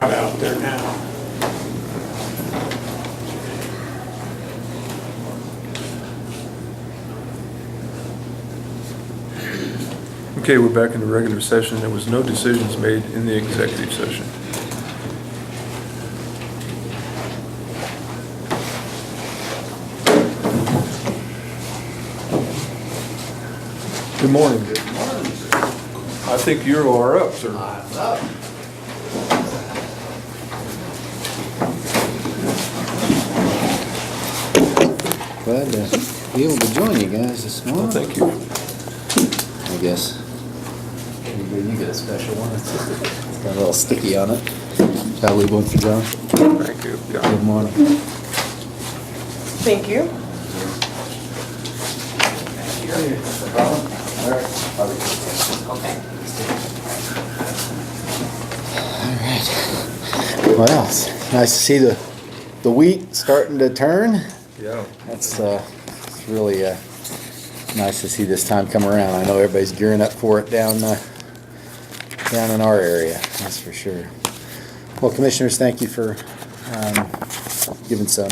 hot out there now. Okay, we're back in the regular session. There was no decisions made in the executive session. Good morning. Good morning, sir. I think you are up, sir. I'm up. Glad to be able to join you guys this Well, morning. thank you. I guess. You get a special one. It's got a little sticky on it. Shall I leave one for John? Thank you. Good Yeah. morning. Thank you. Well, it's nice to see the wheat starting to turn. Yeah. That's it's really nice to see this time come around. I know everybody's gearing up for it down in our area. That's for sure. Well, commissioners, thank you for giving some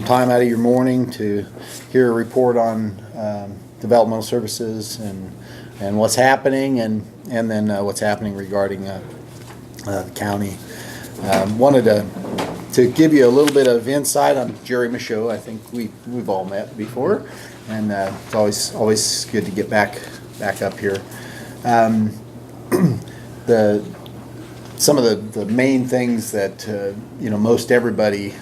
time out of your morning to hear a report on developmental services and what's happening and then what's happening regarding the county. Wanted to give you a little bit of insight. I'm Jerry Michaud. I think we've all met before, and it's always good to get back up here. Some of the main things that most everybody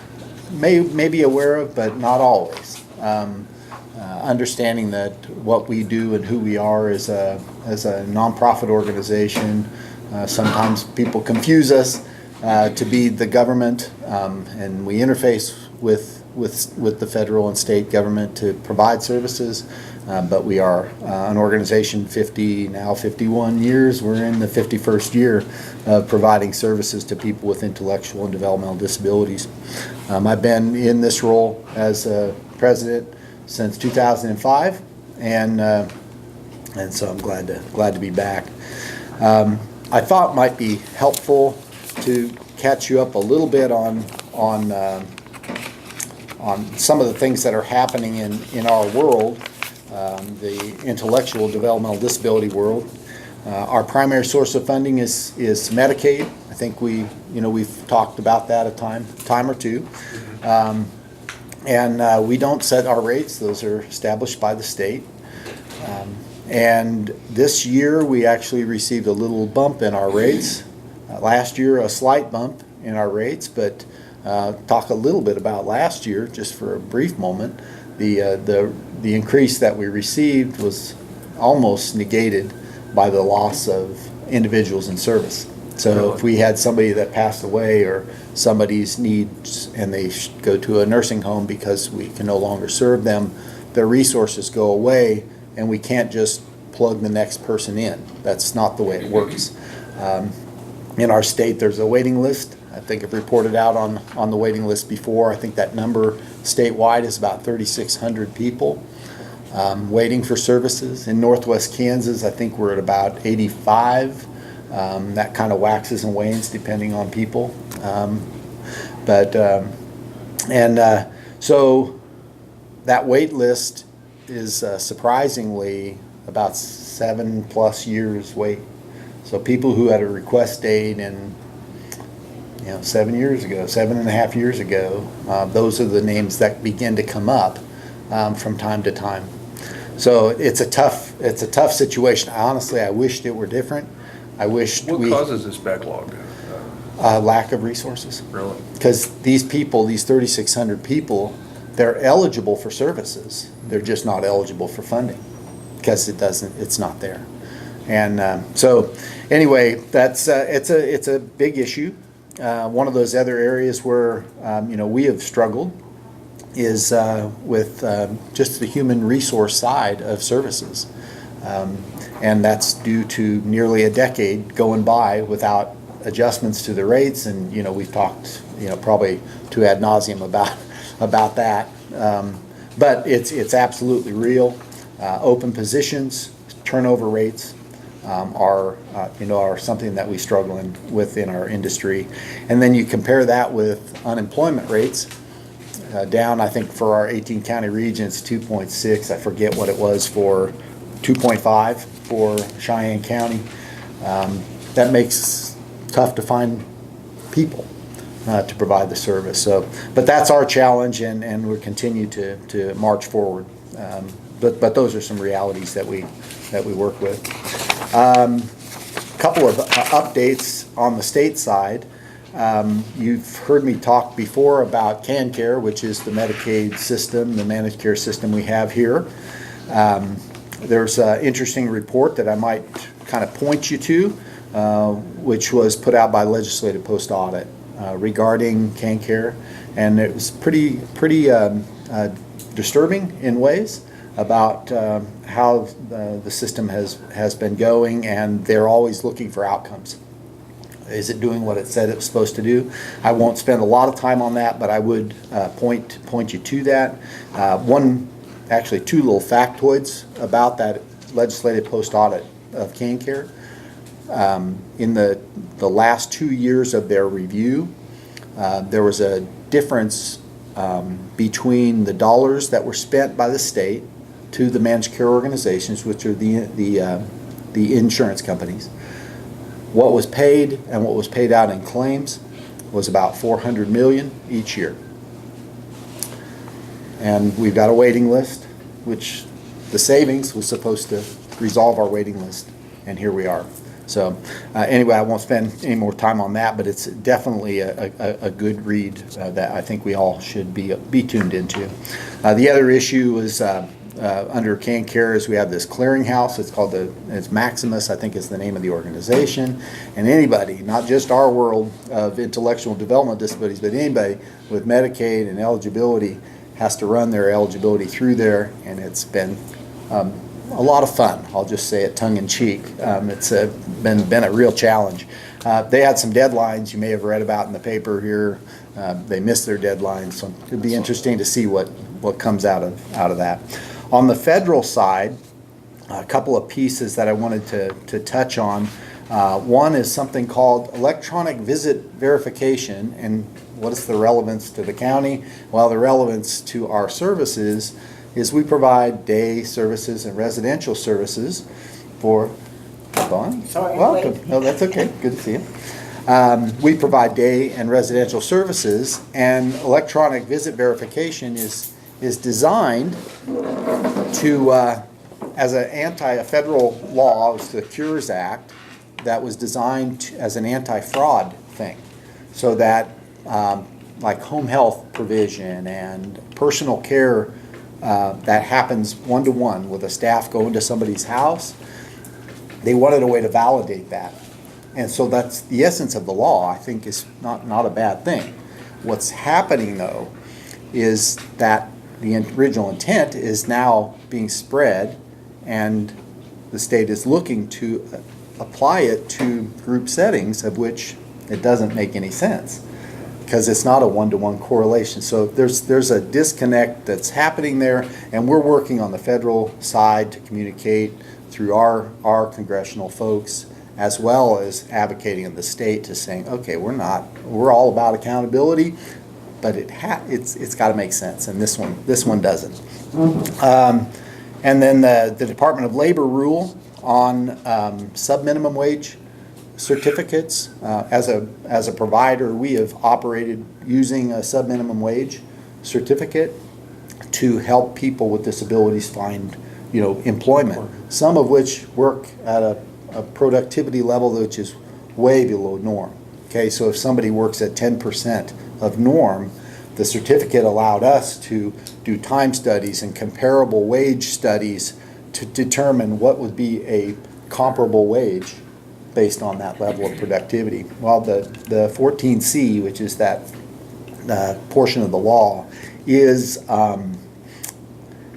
may be aware of, but not always. Understanding that what we do and who we are as a nonprofit organization. Sometimes people confuse us to be the government, and we interface with the federal and state government to provide services. But we are an organization 51 years. We're in the 51st year of providing services to people with intellectual and developmental disabilities. I've been in this role as president since 2005, and so I'm glad to be back. I thought it might be helpful to catch you up a little bit on some of the things that are happening in our world, the intellectual developmental disability world. Our primary source of funding is Medicaid. I think we've talked about that a time or two. And we don't set our rates; those are established by the state. And this year we actually received a little bump in our rates. Last year a slight bump in our rates, but talk a little bit about last year just for a brief moment. The increase that we received was almost negated by the loss of individuals in service. So if we had somebody that passed away or somebody's needs and they go to a nursing home because we can no longer serve them, their resources go away and we can't just plug the next person in. That's not the way it works. In our state, there's a waiting list. I think I've reported out on the waiting list before. I think that number statewide is about 3,600 people waiting for services. In Northwest Kansas, I think we're at about 85. That kind of waxes and wanes depending on people. So that wait list is surprisingly about 7+ years wait. So people who had a request date in 7.5 years ago, those are the names that begin to come up from time to time. So it's a tough situation. Honestly, I wished it were different. I wished What causes this backlog? lack of resources. Really? Because these people, these 3,600 people, they're eligible for services. They're just not eligible for funding because it's not there. And so anyway, that's it's a big issue. One of those other areas where we have struggled is with just the human resource side of services. And that's due to nearly a decade going by without adjustments to the rates, and we've talked probably to ad nauseum about that. But it's absolutely real. Open positions, turnover rates, are something that we struggle with in our industry. And then you compare that with unemployment rates, down, I think, for our 18 county regions, 2.6. I forget what it was for 2.5 for Cheyenne County. That makes it tough to find people to provide the service. So, but that's our challenge, and we'll continue to march forward. But those are some realities that we work with. Couple of updates on the state side. You've heard me talk before about CanCare, which is the Medicaid system, the managed care system we have here. There's an interesting report that I might kind of point you to, which was put out by Legislative Post Audit regarding CanCare, and it was pretty disturbing in ways about how the system has been going, and they're always looking for outcomes. Is it doing what it said it was supposed to do? I won't spend a lot of time on that, but I would point you to that. Actually two little factoids about that Legislative Post Audit of CanCare. In the last 2 years of their review, there was a difference between the dollars that were spent by the state to the managed care organizations, which are the insurance companies. What was paid and what was paid out in claims was about $400 million each year. And we've got a waiting list, which the savings was supposed to resolve our waiting list, and here we are. So anyway, I won't spend any more time on that, but it's definitely a good read that I think we all should be tuned into. The other issue is under CanCare is we have this clearinghouse. It's Maximus, I think is the name of the organization. And anybody, not just our world of intellectual development disabilities, but anybody with Medicaid and eligibility has to run their eligibility through there, and it's been a lot of fun. I'll just say it tongue in cheek. It's been a real challenge. They had some deadlines you may have read about in the paper here. They missed their deadlines, so it'd be interesting to see what comes out of that. On the federal side, a couple of pieces that I wanted to touch on. One is something called electronic visit verification, and what is the relevance to the county? Well, the relevance to our services is we provide day services and residential services for, Sorry, welcome. wait. No, that's okay. Good to see you. We provide day and residential services, and electronic visit verification is designed to, as a federal law, it's the Cures Act, that was designed as an anti-fraud thing, so that like home health provision and personal care that happens one-to-one with a staff going to somebody's house, they wanted a way to validate that. And so that's the essence of the law. I think is not a bad thing. What's happening though is that the original intent is now being spread, and the state is looking to apply it to group settings, of which it doesn't make any sense because it's not a one-to-one correlation. So there's a disconnect that's happening there, and we're working on the federal side to communicate through our congressional folks, as well as advocating in the state to saying, okay, we're all about accountability, but it's got to make sense, and this one doesn't. And then the Department of Labor rule on sub-minimum wage certificates. As a provider, we have operated using a sub-minimum wage certificate to help people with disabilities find employment. Some of which work at a productivity level which is way below norm. Okay, so if somebody works at 10% of norm, the certificate allowed us to do time studies and comparable wage studies to determine what would be a comparable wage based on that level of productivity. Well, the 14C, which is that portion of the law, is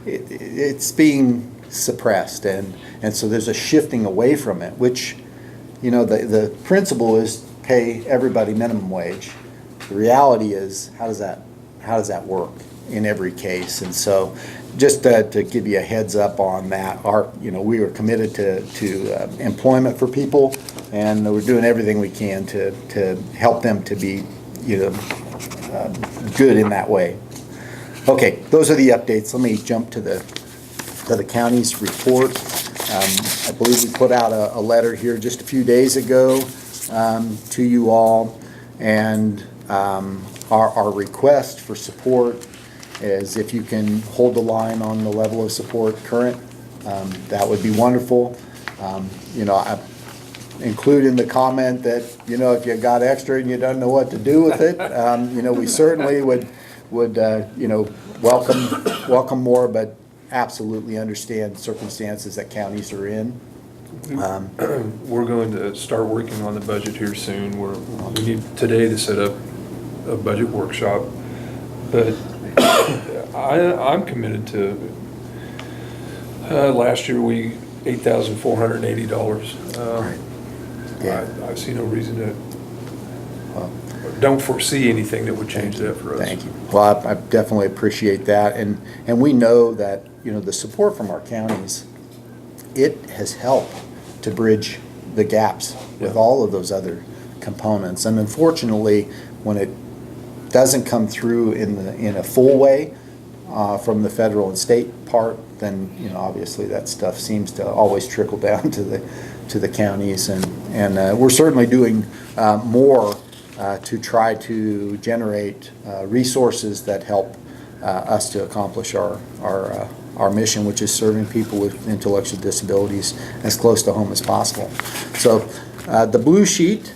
it's being suppressed, and so there's a shifting away from it, which the principle is pay everybody minimum wage. The reality is, how does that work in every case? And so just to give you a heads up on that, we are committed to employment for people, and we're doing everything we can to help them to be, good in that way. Okay, those are the updates. Let me jump to the county's report. I believe we put out a letter here just a few days ago to you all, and our request for support is if you can hold the line on the level of support current, that would be wonderful. I include in the comment that, if you got extra and you don't know what to do with it, we certainly would welcome more, but absolutely understand circumstances that counties are in. We're going to start working on the budget here soon. We need today to set up a budget workshop, but I'm committed to, last year we, $8,480. Right. Yeah. I see no reason to, don't foresee anything that would change that for us. Thank you. Well, I definitely appreciate that, and we know that, the support from our counties, it has helped to bridge the gaps with all of those other components. And unfortunately, when it doesn't come through in a full way from the federal and state part, then obviously that stuff seems to always trickle down to the counties, and we're certainly doing more to try to generate resources that help us to accomplish our mission, which is serving people with intellectual disabilities as close to home as possible. So the blue sheet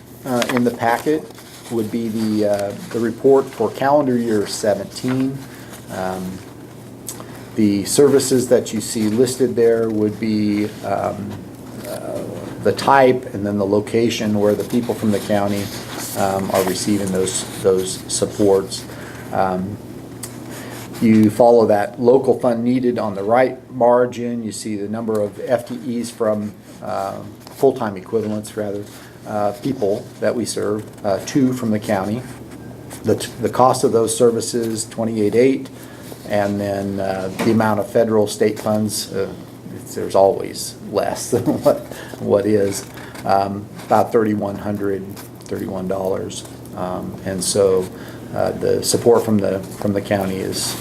in the packet would be the report for calendar year 17. The services that you see listed there would be the type and then the location where the people from the county are receiving those supports. You follow that local fund needed on the right margin. You see the number of FTEs from full-time equivalents, rather, people that we serve, 2 from the county. The cost of those services, $28,800, and then the amount of federal state funds, there's always less than what is, about $3,131. And so the support from the county is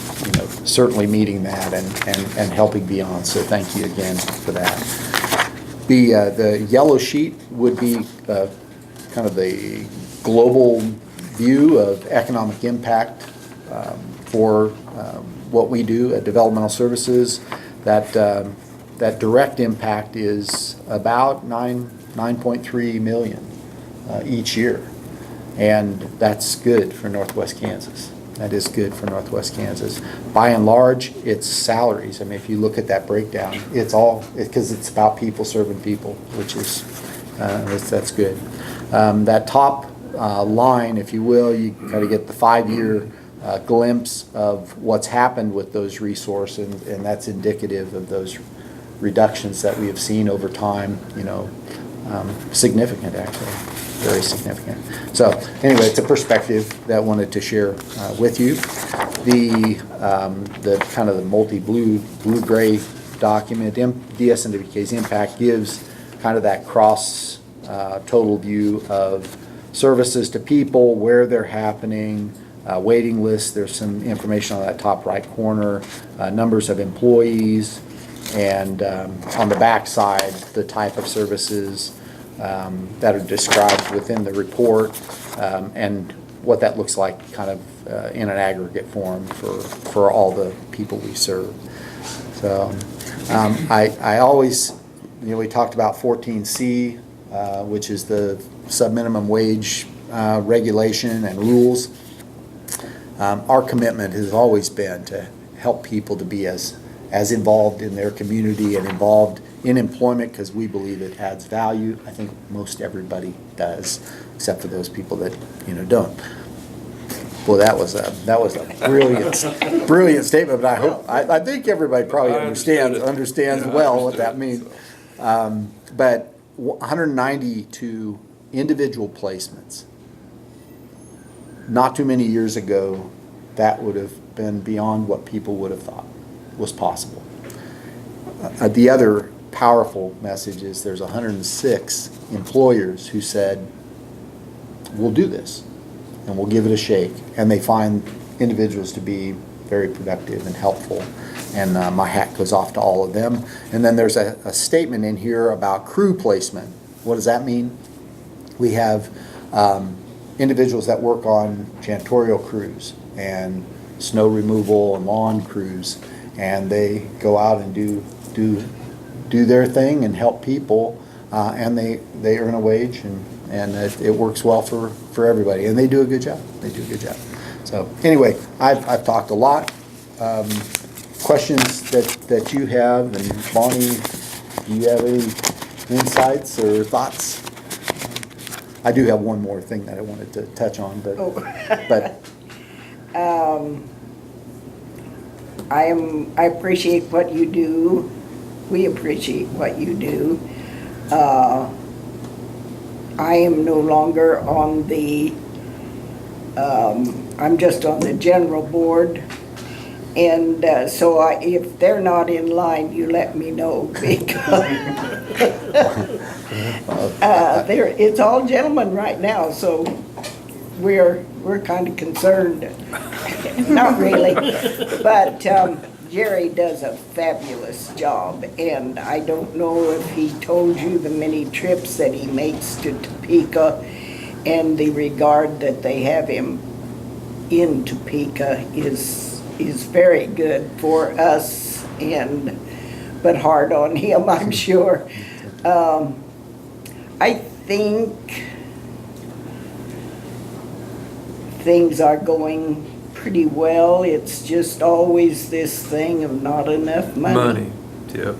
certainly meeting that and helping beyond. So thank you again for that. The yellow sheet would be kind of the global view of economic impact for what we do at Developmental Services. That direct impact is about 9.3 million each year. And that's good for Northwest Kansas. That is good for Northwest Kansas. By and large, it's salaries. I mean, if you look at that breakdown, it's all, because it's about people serving people, which is, that's good. That top line, if you will, you got to get the 5-year glimpse of what's happened with those resources, and that's indicative of those reductions that we have seen over time, significant actually. Very significant. So anyway, it's a perspective that I wanted to share with you. The kind of the blue-gray document, DSNWK's impact, gives kind of that cross total view of services to people, where they're happening, waiting lists. There's some information on that top right corner, numbers of employees, and on the back side, the type of services that are described within the report, and what that looks like kind of in an aggregate form for all the people we serve. So I always, we talked about 14C, which is the sub-minimum wage regulation and rules. Our commitment has always been to help people to be as involved in their community and involved in employment, because we believe it adds value. I think most everybody does, except for those people that don't. Well, that was a brilliant statement, but I think everybody probably understands well what that means. But 192 individual placements. Not too many years ago, that would have been beyond what people would have thought. was possible. The other powerful message is there's 106 employers who said, we'll do this and we'll give it a shake. And they find individuals to be very productive and helpful. And my hat goes off to all of them. And then there's a statement in here about crew placement. What does that mean? We have individuals that work on janitorial crews and snow removal and lawn crews, and they go out and do their thing and help people, and they earn a wage, and it works well for everybody, and they do a good job. So anyway, I've talked a lot. Questions that you have, and Bonnie, do you have any insights or thoughts? I do have one more thing that I wanted to touch on, but I appreciate what you do. We appreciate what you do. I am no longer on the, I'm just on the general board. And so if they're not in line, you let me know, because it's all gentlemen right now, so we're kind of concerned. Not really, but Jerry does a fabulous job, and I don't know if he told you the many trips that he makes to Topeka, and the regard that they have him in Topeka is very good for us, but hard on him, I'm sure. I think things are going pretty well. It's just always this thing of not enough money. Money, yep.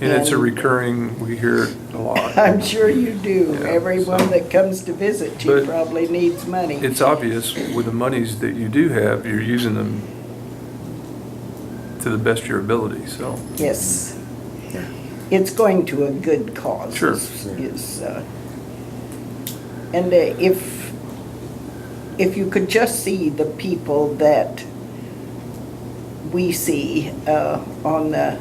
And it's a recurring, we hear it a lot. I'm sure you do. Yeah, Everyone so- that comes to visit you But probably needs money. It's obvious with the monies that you do have, you're using them to the best of your ability, so. Yes. It's going to a good cause. Sure. And if you could just see the people that we see on the,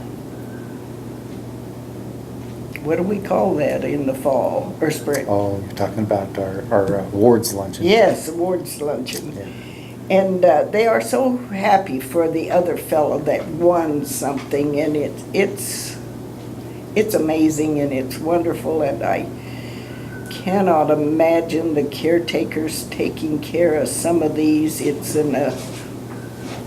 what do we call that in the fall or spring? oh, you're talking about our awards luncheon. Yes, awards luncheon. Yeah. And they are so happy for the other fellow that won something, and it's amazing and it's wonderful, and I cannot imagine the caretakers taking care of some of these. It's an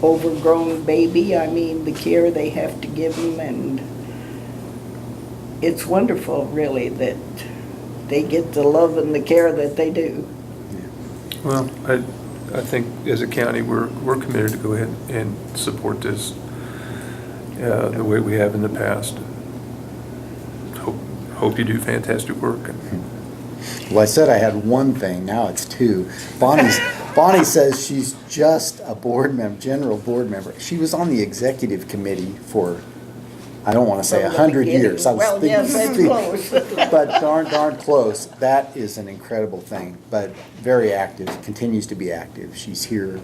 overgrown baby. I mean, the care they have to give them, and it's wonderful, really, that they get the love and the care that they do. Well, I think as a county, we're committed to go ahead and support this the way we have in the past. Hope you do fantastic work. Well, I said I had one thing, now it's two. Bonnie says she's just a board member, general board member. She was on the executive committee for, I don't want to say From the 100 beginning. years. I was Well, yes, that's thinking- close. But darn close. That is an incredible thing, but very active, continues to be active. She's here.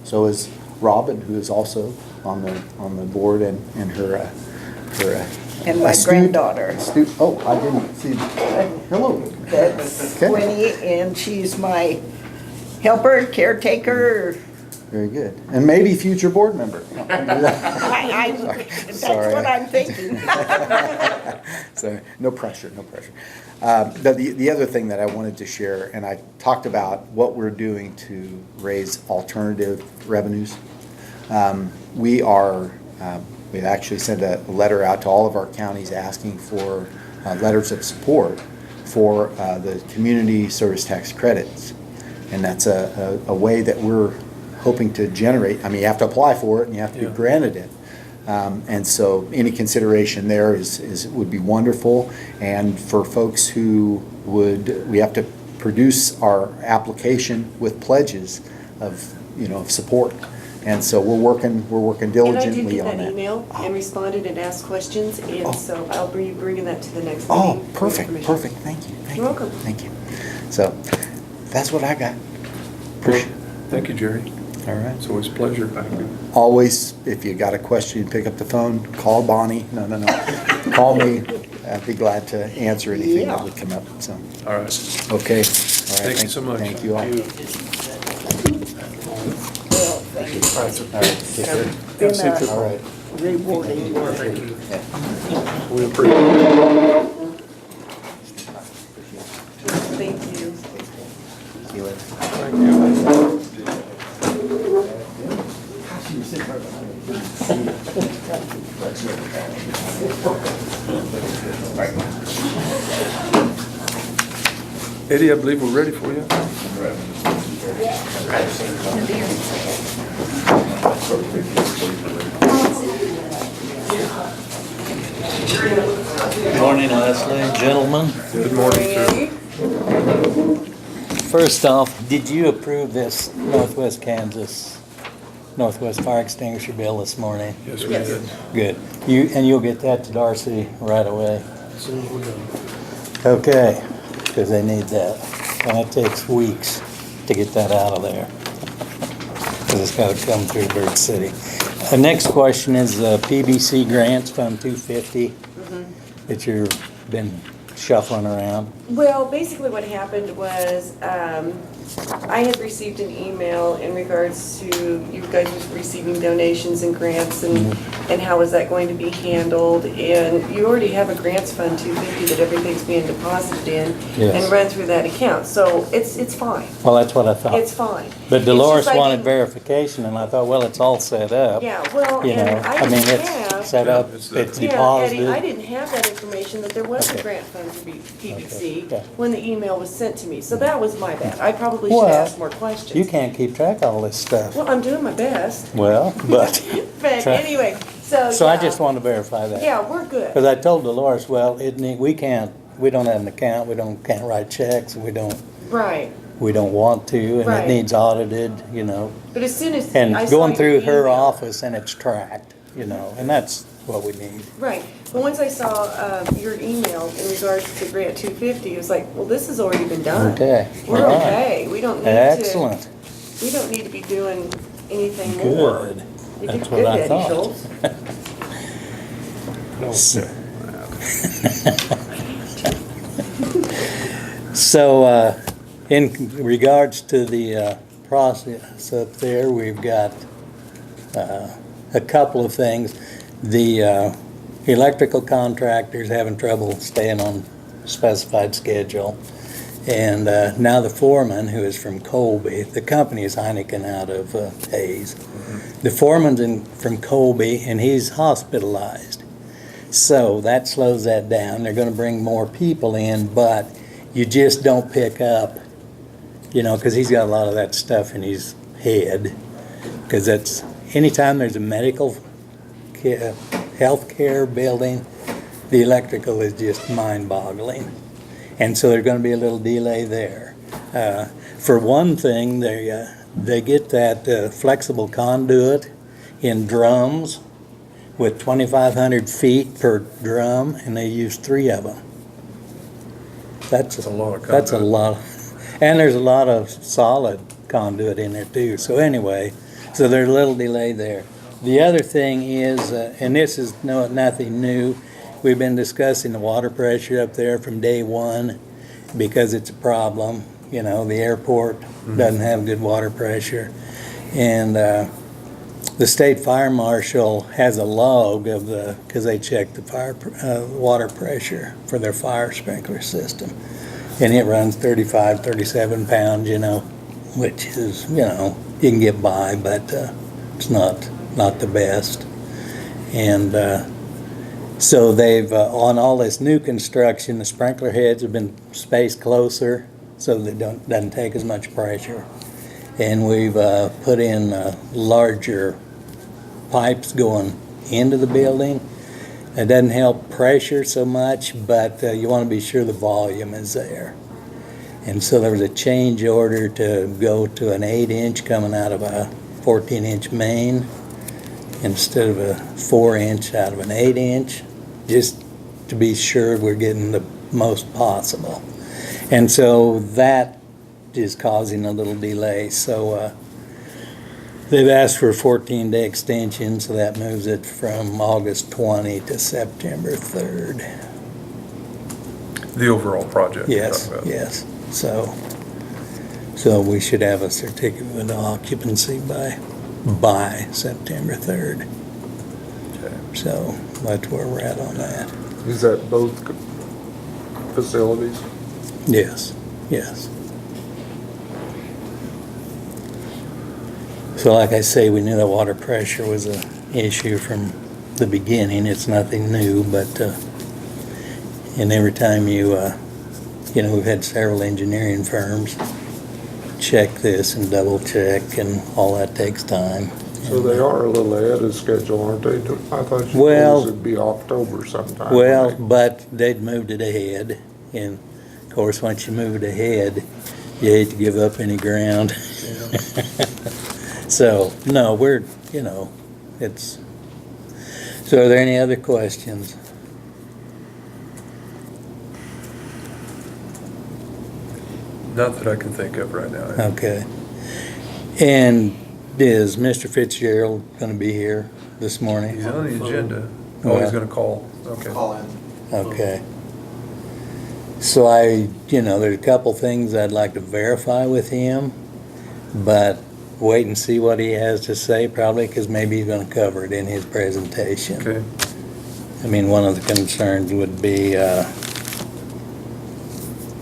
So is Robin, who is also on the board, and her And my astute- granddaughter. Oh, I didn't see. Hello. That's Okay. Winnie, and she's my helper, caretaker. Very good. And maybe future board member. That's Sorry. what I'm thinking. So, no pressure. The other thing that I wanted to share, and I talked about what we're doing to raise alternative revenues. We've actually sent a letter out to all of our counties asking for letters of support for the community service tax credits. And that's a way that we're hoping to generate. I mean, you have to apply for it and you have to be Yeah. granted it. And so any consideration there would be wonderful. And for folks who we have to produce our application with pledges of support. And so we're working And I diligently did get on that that. email and responded and asked questions, Oh. and so I'll be bringing that to the next meeting. Oh, for perfect. information. Thank you. You're welcome. Thank you. So that's what I got. Appreciate Thank you, Jerry. All right. It's always a pleasure. Thank you. Always, if you got a question, pick up the phone, call Bonnie. No. Call me. I'd be glad to answer anything that would come up, so. All right. Okay. All right. Thank you so much. Thank you all. Well, thank you. All right. Take care. Been All right. rewarding work. We appreciate it. Thank you. See you later. Thank you. Eddie, I believe we're ready for you. Morning, Leslie, gentlemen. Good morning, sir. First off, did you approve this Northwest Kansas, Northwest Fire Extinguisher bill this morning? Yes, we did. Good. You'll get that to Darcy right away? As soon as we go. Okay, because they need that. And it takes weeks to get that out of there. Because it's got to come through Bird City. The next question is the PBC grants, Fund 250, that you've been shuffling around. Well, basically what happened was, I had received an email in regards to you guys receiving donations and grants and how is that going to be handled? And you already have a grants fund 250 that everything's being deposited in Yes. and run through that account, so it's fine. Well, that's what I thought. It's fine. But It's Dolores just I wanted didn't- verification, and I thought, well, it's all set up. Yeah, well, You know, and I I mean, didn't it's have. set up, Yeah, it's it's there. Yeah, Eddie, I deposited. didn't have that information that there was a Okay. grant fund for PBC Okay. when the email was sent to me, so that was my bad. I probably should Well, ask more questions. You can't keep track of all this stuff. Well, I'm doing my best, Well, but, but Try- anyway, so. so I yeah. just wanted to verify that. Yeah, we're good. Because I told Dolores, well, we don't have an account, can't write checks, we don't Right, want to, and Right. it needs audited, you know. but as soon as. And I saw going your through her email- office and it's tracked, you know, and that's what we need. Right, but once I saw your email in regards to Grant 250, it was like, well, this has already been done. Okay, We're all right. okay, we don't need to. Excellent, We don't need to be doing anything more. good. You did That's good, what I Eddie thought. Schultz. So, in regards to the process up there, we've got a couple of things. The electrical contractor's having trouble staying on specified schedule. And now the foreman, who is from Colby, the company is Heineken out of Hayes. The foreman's from Colby, and he's hospitalized. So that slows that down. They're gonna bring more people in, but you just don't pick up, you know, because he's got a lot of that stuff in his head. Because that's, anytime there's a medical healthcare building, the electrical is just mind-boggling. And so there's gonna be a little delay there. For one thing, they get that flexible conduit in drums with 2,500 feet per drum, and they use 3 of them. That's a lot of That's a conduit. lot. And there's a lot of solid conduit in there too. So anyway, so there's a little delay there. The other thing is, and this is nothing new, we've been discussing the water pressure up there from day one because it's a problem. You know, the airport doesn't have good water pressure. And the state fire marshal has a log of because they check the water pressure for their fire sprinkler system. And it runs 35, 37 pounds, you know, which is, you know, you can get by, but it's not the best. And so they've, on all this new construction, the sprinkler heads have been spaced closer so they doesn't take as much pressure. And we've put in larger pipes going into the building. It doesn't help pressure so much, but you want to be sure the volume is there. And so there was a change order to go to an 8-inch coming out of a 14-inch main instead of a 4-inch out of an 8-inch, just to be sure we're getting the most possible. And so that is causing a little delay. So They've asked for a 14-day extension, so that moves it from August 20 to September 3rd. The overall project. you're Yes, talking about. yes. So we should have a certificate of occupancy by September 3rd. Okay. So that's where we're at on that. Is that both facilities? Yes, yes. So like I say, we knew that water pressure was an issue from the beginning. It's nothing new, but, and every time we've had several engineering firms check this and double check, and all that takes time. So they are a little ahead of schedule, aren't they? I thought you Well- told us it'd be October sometime. Well, right? but they'd moved it ahead, and of course, once you move it ahead, you hate to give up any ground. So, no, it's, so are there any other questions? Not that I can think of right now. Okay. And is Mr. Fitzgerald gonna be here this morning? He's on the agenda. Oh, he's gonna call. Okay. Call in. Okay. So there's a couple things I'd like to verify with him, but wait and see what he has to say probably, because maybe he's gonna cover it in his presentation. Okay. I mean, one of the concerns would be,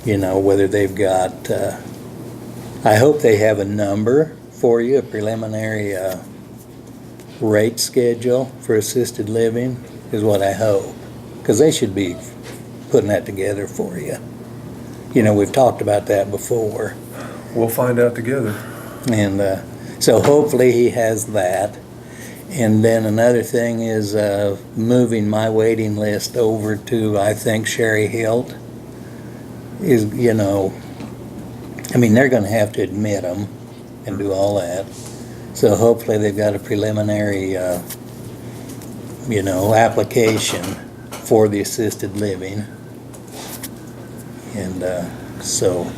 whether they've got, I hope they have a number for you, a preliminary rate schedule for assisted living, is what I hope. Because they should be putting that together for you. We've talked about that before. We'll find out together. And so hopefully he has that. And then another thing is moving my waiting list over to, I think, Sherry Hilt is, they're going to have to admit them and do all that. So hopefully they've got a preliminary, application for the assisted living. And so,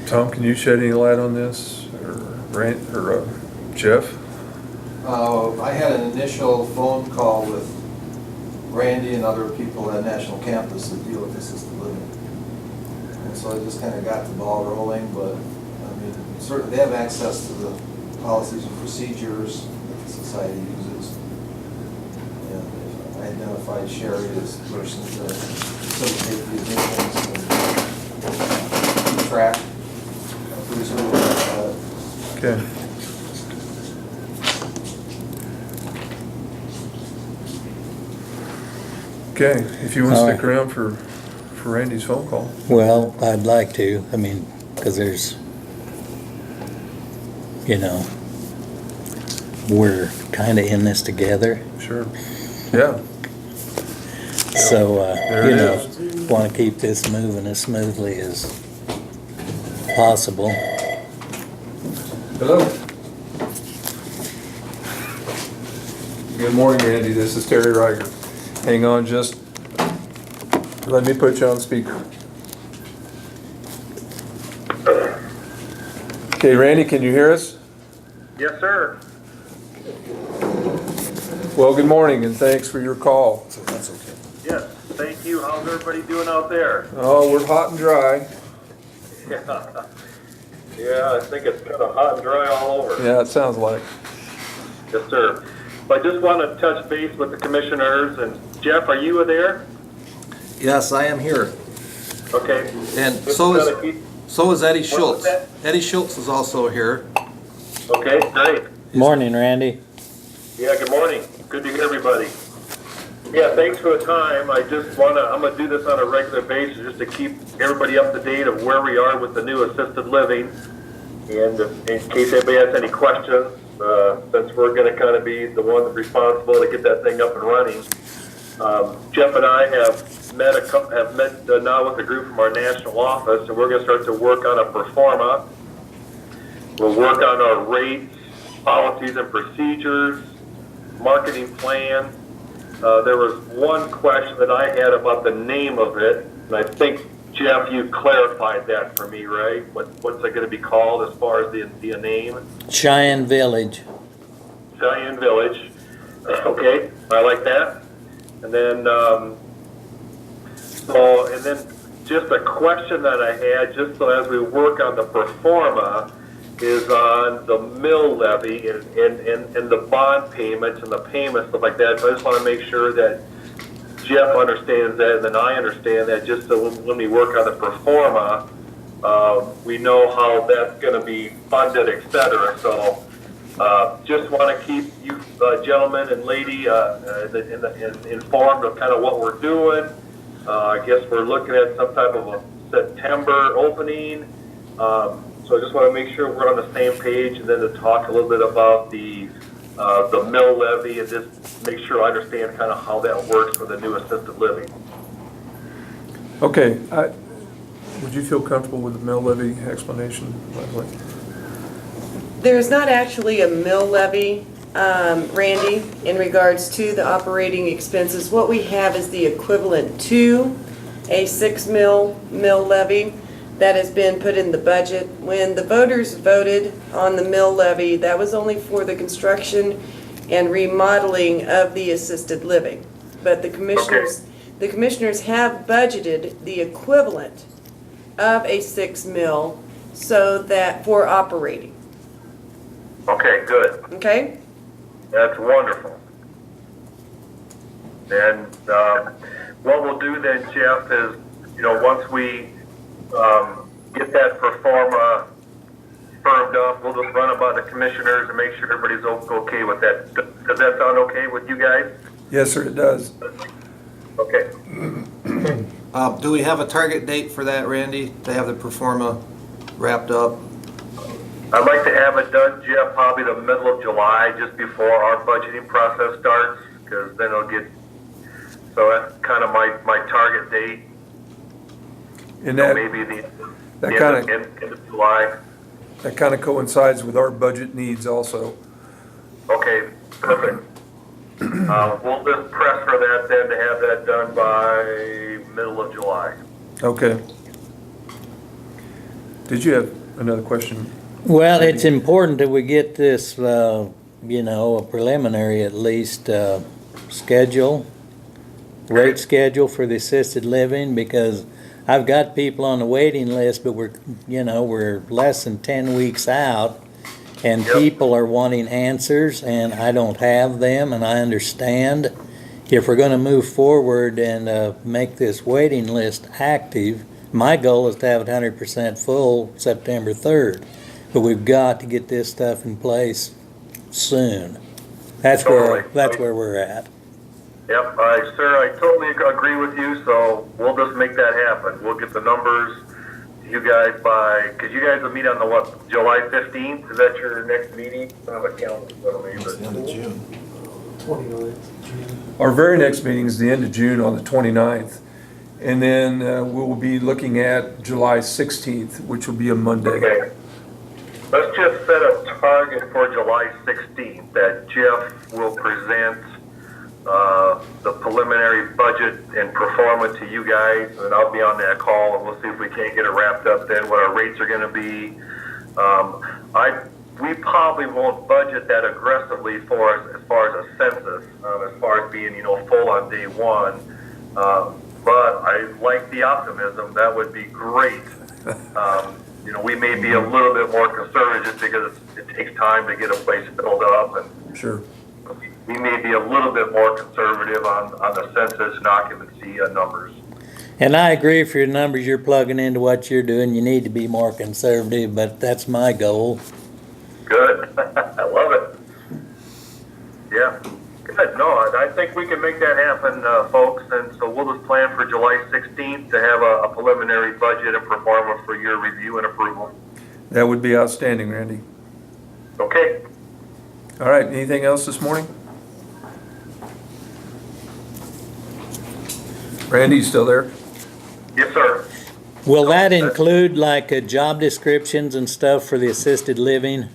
Tom, can you shed any light on this, or Jeff? I had an initial phone call with Randy and other people at National Campus that deal with assisted living. And so I just kind of got the ball rolling, but, certainly they have access to the policies and procedures that the society uses. And I identified Sherry as the person to facilitate the admissions and keep track. Pretty soon we'll have that. Okay. Okay, if you want to All stick right. around for Randy's phone call. well, I'd like to, because there's, we're kind of in this together. Sure. Yeah. So, There it want to keep this moving as smoothly as possible. Hello. Good morning, Randy. This is Terry Riker. Hang on just, let me put you on speaker. Okay, Randy, can you hear us? Yes, sir. Well, good morning and thanks for your call. Yes, thank you. How's everybody doing out there? Oh, we're hot and dry. Yeah, I think it's kind of hot and dry all over. Yeah, it sounds like. Yes, sir. I just want to touch base with the commissioners. And Jeff, are you there? Yes, I am here. Okay. And Just so gotta is, keep- so is Eddie What was Schultz. that? Eddie Schultz is also here. Okay, great. Morning, Randy. Yeah, good morning. Good to hear everybody. Yeah, thanks for the time. I'm gonna do this on a regular basis just to keep everybody up to date of where we are with the new assisted living. And in case anybody has any questions, since we're gonna kind of be the one responsible to get that thing up and running. Jeff and I have met now with a group from our national office, and we're gonna start to work on a pro forma. We'll work on our rates, policies and procedures, marketing plan. There was one question that I had about the name of it, and I think, Jeff, you clarified that for me, right? What's it gonna be called as far as the name? Cheyenne Village. Diane Village. Okay, I like that. And then, and then just a question that I had, just so as we work on the pro forma, is on the mill levy and the bond payments and the payments, stuff like that. So I just want to make sure that Jeff understands that, and then I understand that, just so when we work on the pro forma, we know how that's going to be funded, et cetera. So just want to keep you gentlemen and lady informed of kind of what we're doing. I guess we're looking at some type of a September opening. So I just want to make sure we're on the same page, and then to talk a little bit about the mill levy, and just make sure I understand kind of how that works for the new assisted living. Okay, would you feel comfortable with the mill levy explanation, Leslie? There's not actually a mill levy, Randy, in regards to the operating expenses. What we have is the equivalent to a 6 mill levy that has been put in the budget. When the voters voted on the mill levy, that was only for the construction and remodeling of the assisted living. But the commissioners have budgeted the equivalent of a 6 mill so that for operating. Okay, good. Okay? That's wonderful. And what we'll do then, Jeff, is, once we get that pro forma firmed up, we'll just run it by the commissioners and make sure everybody's okay with that. Does that sound okay with you guys? Yes, sir, it does. Okay. Do we have a target date for that, Randy, to have the pro forma wrapped up? I'd like to have it done, Jeff, probably the middle of July, just before our budgeting process starts, because then so that's kind of my target date. And So that, maybe the that kind of, end of July. that kind of coincides with our budget needs also. Okay, perfect. We'll just press for that then, to have that done by middle of July. Okay. Did you have another question? Well, it's important that we get this, a preliminary at least, schedule, rate schedule for the assisted living, because I've got people on the waiting list, but we're less than 10 weeks out, and Yep. people are wanting answers, and I don't have them, and I understand. If we're gonna move forward and make this waiting list active, my goal is to have it 100% full September 3rd. But we've got to get this stuff in place soon. That's where we're at. Yep, sir, I totally agree with you, so we'll just make that happen. We'll get the numbers to you guys because you guys will meet on July 15th? Is that your next meeting? I don't have a calendar in front of me, It's the end of June. Our very next meeting is the end of June on the 29th. And then we will be looking at July 16th, which will be a Monday. Okay. Let's just set a target for July 16th, that Jeff will present the preliminary budget and pro forma to you guys, and I'll be on that call, and we'll see if we can't get it wrapped up then, what our rates are gonna be. We probably won't budget that aggressively as far as a census, as far as being, full on day one. But I like the optimism. That would be great. We may be a little bit more conservative just because it takes time to get a place filled up, and Sure. we may be a little bit more conservative on the census and occupancy numbers. And I agree, for your numbers you're plugging into what you're doing, you need to be more conservative, but that's my goal. Good. I love it. Yeah. Good. No, I think we can make that happen, folks. And so we'll just plan for July 16th to have a preliminary budget and pro forma for your review and approval. That would be outstanding, Randy. Okay. All right, anything else this morning? Randy, you still there? Yes, sir. Will that include job descriptions and stuff for the assisted living?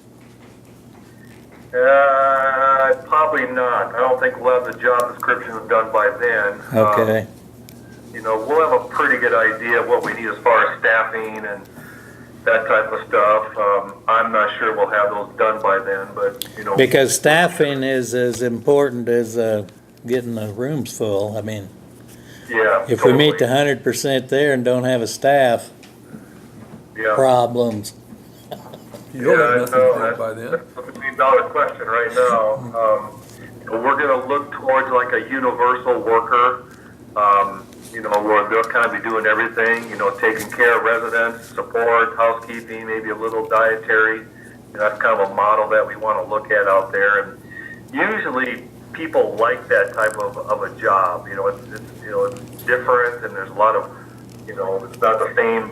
Probably not. I don't think we'll have the job descriptions done by then. Okay. We'll have a pretty good idea of what we need as far as staffing and that type of stuff. I'm not sure we'll have those done by then, but, you know. Because staffing is as important as getting the rooms full. I mean, Yeah. if we meet the totally. 100% there and don't have a staff, Yeah. problems. You'll have Yeah, nothing no, done that's- by then. That's the million-dollar question right now. We're gonna look towards like a universal worker, where they'll kind of be doing everything, taking care of residents, support, housekeeping, maybe a little dietary. That's kind of a model that we want to look at out there. And usually people like that type of a job. It's different, and there's a lot of, it's not the same,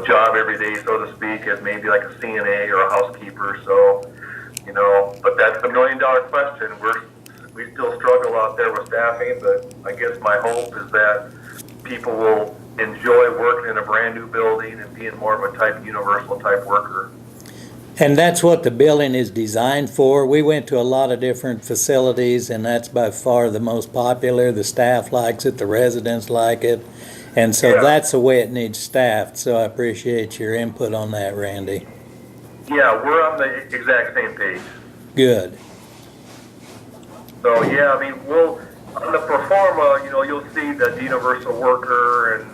job every day, so to speak, as maybe like a CNA or a housekeeper. So, but that's the million-dollar question. We still struggle out there with staffing, but I guess my hope is that people will enjoy working in a brand-new building and being more of a universal type worker. And that's what the building is designed for. We went to a lot of different facilities, and that's by far the most popular. The staff likes it, the residents like it, and so Yeah. that's the way it needs staffed. So I appreciate your input on that, Randy. Yeah, we're on the exact same page. Good. So, yeah, I mean, on the pro forma, you'll see the universal worker and,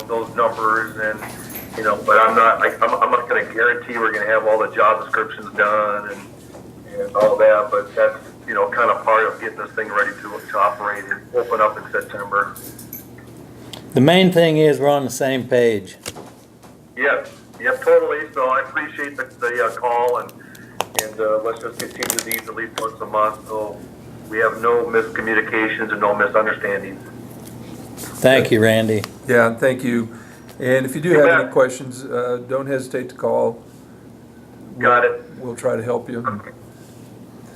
those numbers and, but I'm not going to guarantee we're going to have all the job descriptions done and all that, but that's, kind of part of getting this thing ready to operate and open up in September. The main thing is we're on the same page. Yep, totally. So I appreciate the call and let's just continue these at least once a month so we have no miscommunications and no misunderstandings. Thank you, Randy. Yeah, and thank you. And if you do You have any bet. questions, don't hesitate to call. Got it. We'll try to help you.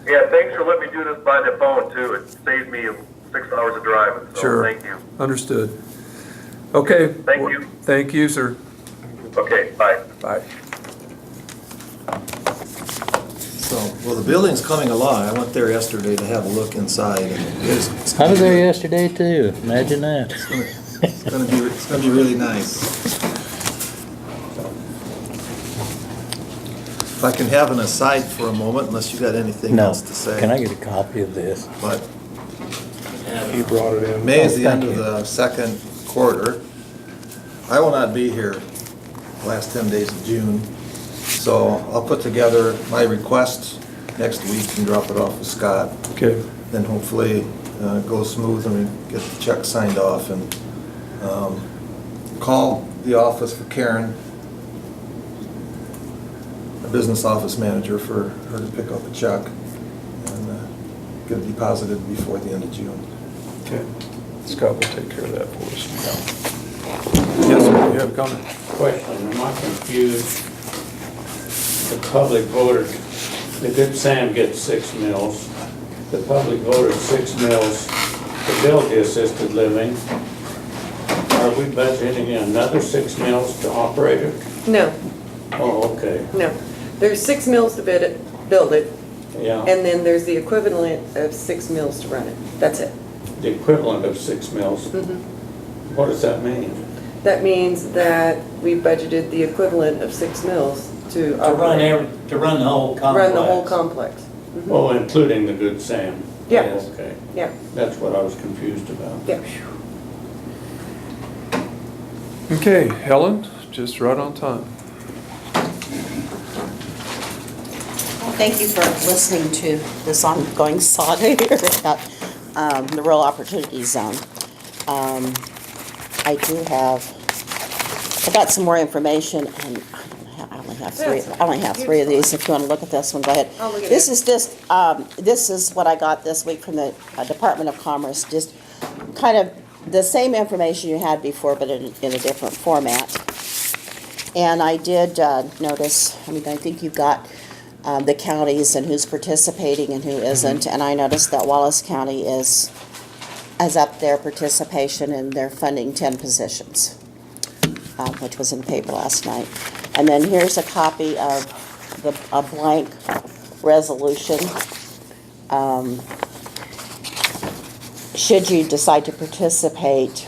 Yeah, thanks for letting me do this by the phone too. It saved me 6 hours of driving, so Sure. thank you. Understood. Okay. Thank well, you. Thank you, sir. Okay, bye. Bye. So, well, the building's coming along. I went there yesterday to have a look inside, and it's I was there yesterday too. Imagine that. It's gonna be really nice. If I can have an aside for a moment, unless you got anything No. else to say. Can I get a copy of this? But He brought it in. May is the Oh, end thank of you. the second quarter. I will not be here the last 10 days of June, so I'll put together my request next week and drop it off with Scott. Okay. Then hopefully it goes smooth and we get the check signed off and call the office for Karen, a business office manager, for her to pick up a check and get it deposited before the end of June. Okay. Scott will take care of that for us. Yes, sir, you have a comment? Question, am I confused? The public voted, the Good Sam gets 6 mills. The public voted 6 mills to build the assisted living. Are we budgeting another 6 mills to operate it? No, Oh, okay, no. There's 6 mills to build it, yeah. and then there's the equivalent of 6 mills to run it. That's it. The equivalent of 6 mills. What does that mean? That means that we budgeted the equivalent of 6 mills to operate. To run the whole complex. Run the whole complex. Oh, including the Good Sam? Yeah. Oh, okay, Yeah, that's what I was confused about. yeah. Okay, Helen, just right on time. Thank you for listening to this ongoing saga here about the Rural Opportunity Zone. I got some more information, and I only have three of these. If you want to look at this one, go ahead. I'll look at This it. is just, this is what I got this week from the Department of Commerce, just kind of the same information you had before, but in a different format. And I did notice, I think you've got the counties and who's participating and who isn't. And I noticed that Wallace County is up their participation, and they're funding 10 positions, which was in the paper last night. And then here's a copy of a blank resolution. Should you decide to participate,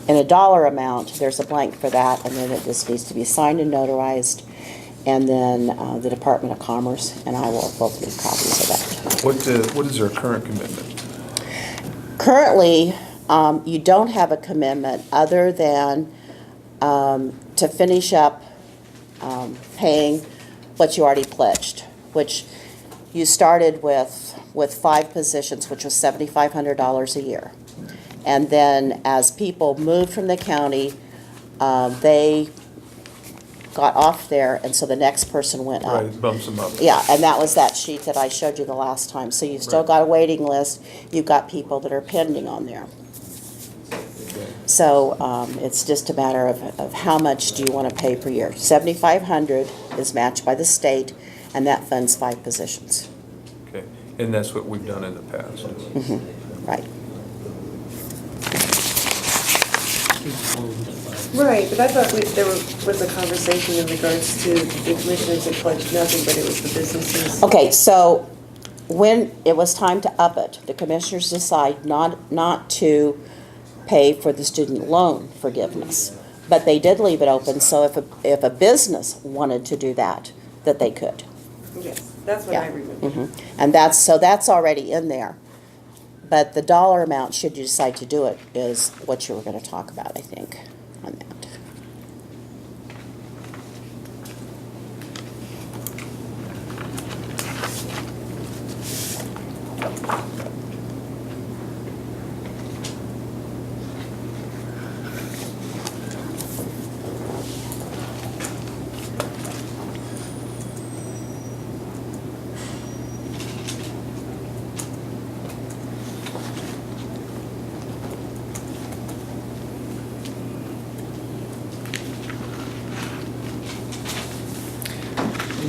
in a dollar amount, there's a blank for that, and then it just needs to be signed and notarized, and then the Department of Commerce and I will both need copies of that. What is our current commitment? Currently, you don't have a commitment other than to finish up paying what you already pledged, which you started with 5 positions, which was $7,500 a year. And then as people moved from the county, they got off there, and so the next person went up. Right, bumps them up. Yeah, and that was that sheet that I showed you the last time. So you've still Right. got a waiting list. You've got people that are pending on there. So it's just a matter of how much do you want to pay per year. $7,500 is matched by the state, and that funds 5 positions. Okay, and that's what we've done in the past. Right. Right, but I thought there was a conversation in regards to the commissioners that pledged nothing, but it was the businesses. Okay, so when it was time to up it, the commissioners decided not to pay for the student loan forgiveness. But they did leave it open, so if a business wanted to do that they could. Yes, that's what Yeah. I remember. And that's already in there. But the dollar amount, should you decide to do it, is what you were gonna talk about, I think, on that.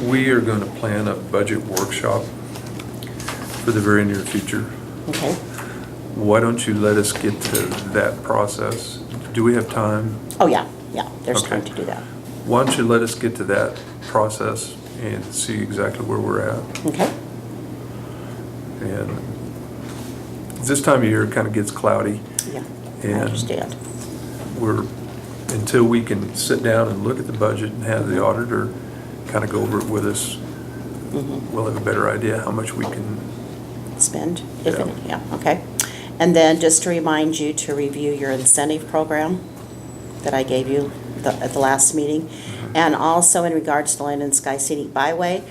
We are going to plan a budget workshop for the very near future. Okay? Why don't you let us get to that process? Do we have time? Oh, yeah, there's Okay. time to do that. Why don't you let us get to that process and see exactly where we're at? Okay? And this time of year, it kind of gets cloudy. Yeah, I And understand. until we can sit down and look at the budget and have the auditor kind of go over it with us, we'll have a better idea how much we can. Spend, if Yeah. any, yeah, okay. And then just to remind you to review your incentive program that I gave you at the last meeting. And also in regards to Land and Sky Scenic Byway,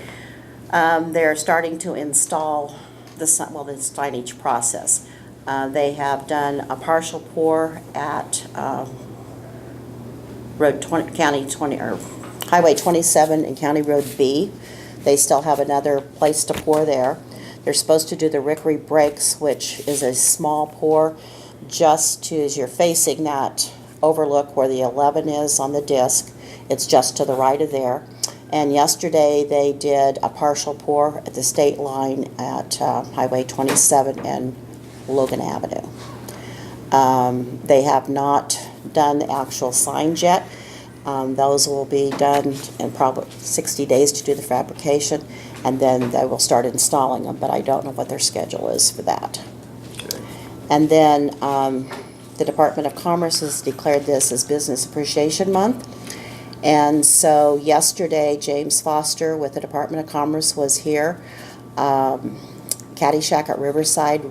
they're starting to install the signage process. They have done a partial pour at Highway 27 and County Road B. They still have another place to pour there. They're supposed to do the Rickery Breaks, which is a small pour just as you're facing that overlook where the 11 is on the disc. It's just to the right of there. And yesterday they did a partial pour at the state line at Highway 27 and Logan Avenue. They have not done the actual signs yet. Those will be done in probably 60 days to do the fabrication, and then they will start installing them, but I don't know what their schedule is for that. Okay. And then the Department of Commerce has declared this as Business Appreciation Month. And so yesterday, James Foster with the Department of Commerce was here. Caddyshack at Riverside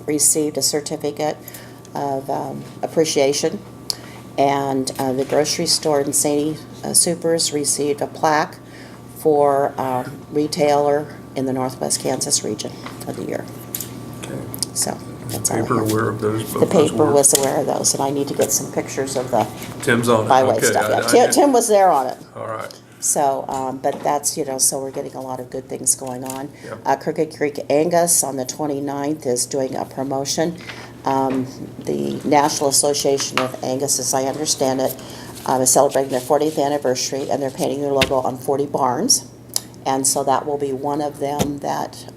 received a certificate of appreciation. And the grocery store in St. Supers received a plaque for retailer in the Northwest Kansas region of the year. Okay. So that's all I Paper have. aware of those? The both those paper words? was aware of those, and I need to get some pictures of the Tim's on it. byway Okay, stuff. I Yeah, didn't- Tim was there on it. All right. So, but that's, so we're getting a lot of good things going on. Yep. Crooked Creek Angus on the 29th is doing a promotion. The National Association of Angus, as I understand it, is celebrating their 40th anniversary, and they're painting their logo on 40 barns. And so that will be one of them that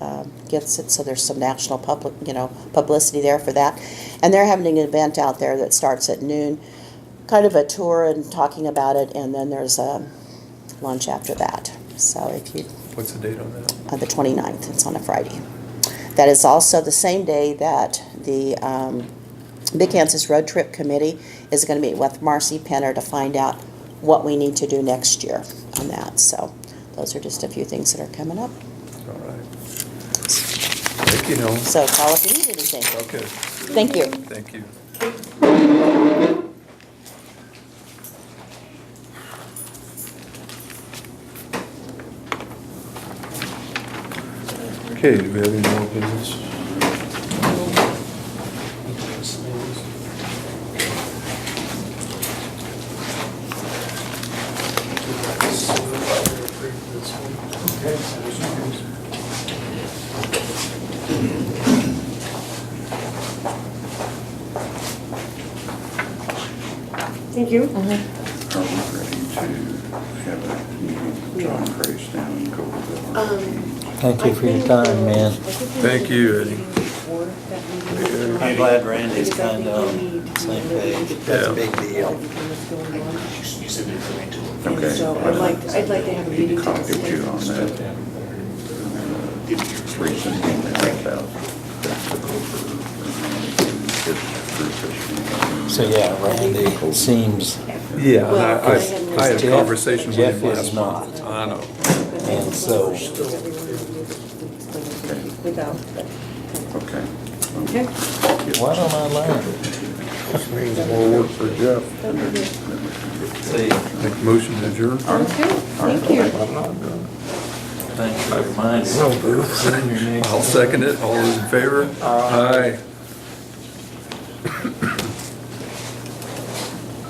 gets it, so there's some national publicity there for that. And they're having an event out there that starts at noon, kind of a tour and talking about it, and then there's a lunch after that. So if you, What's the date on that? the 29th, it's on a Friday. That is also the same day that the Big Kansas Road Trip Committee is gonna meet with Marcy Penner to find out what we need to do next year on that. So those are just a few things that are coming up. All right. Thank you, Helen. So call if you need anything. Okay, Thank you. thank you. Okay, do we have any more business? Thank you. Are we ready to have a meeting with John Grace down in Coverdale? Thank you for your time, man. Thank you, Eddie. I'm glad Randy's kind of on the same page. That's a big deal. Okay. So I'd like to have a He meeting to copied you on discuss. that. Recent email about that took over. So, yeah, Randy seems, Yeah, and Well, I had a Jeff- conversation with Jeff him is last not. month. I know. and so, Without, Okay. okay. why don't I learn? Means more work for Jeff. See, Make a motion to adjourn. Okay, thank you. I'm not done. thank you for reminding me. Senior next. I'll second it. All those in favor? Aye.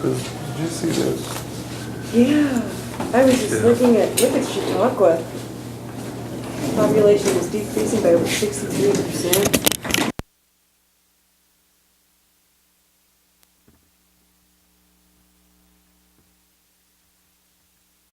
Did you see this? Yeah, I was just Yeah. look at Chautauqua. Population is decreasing by over 63%.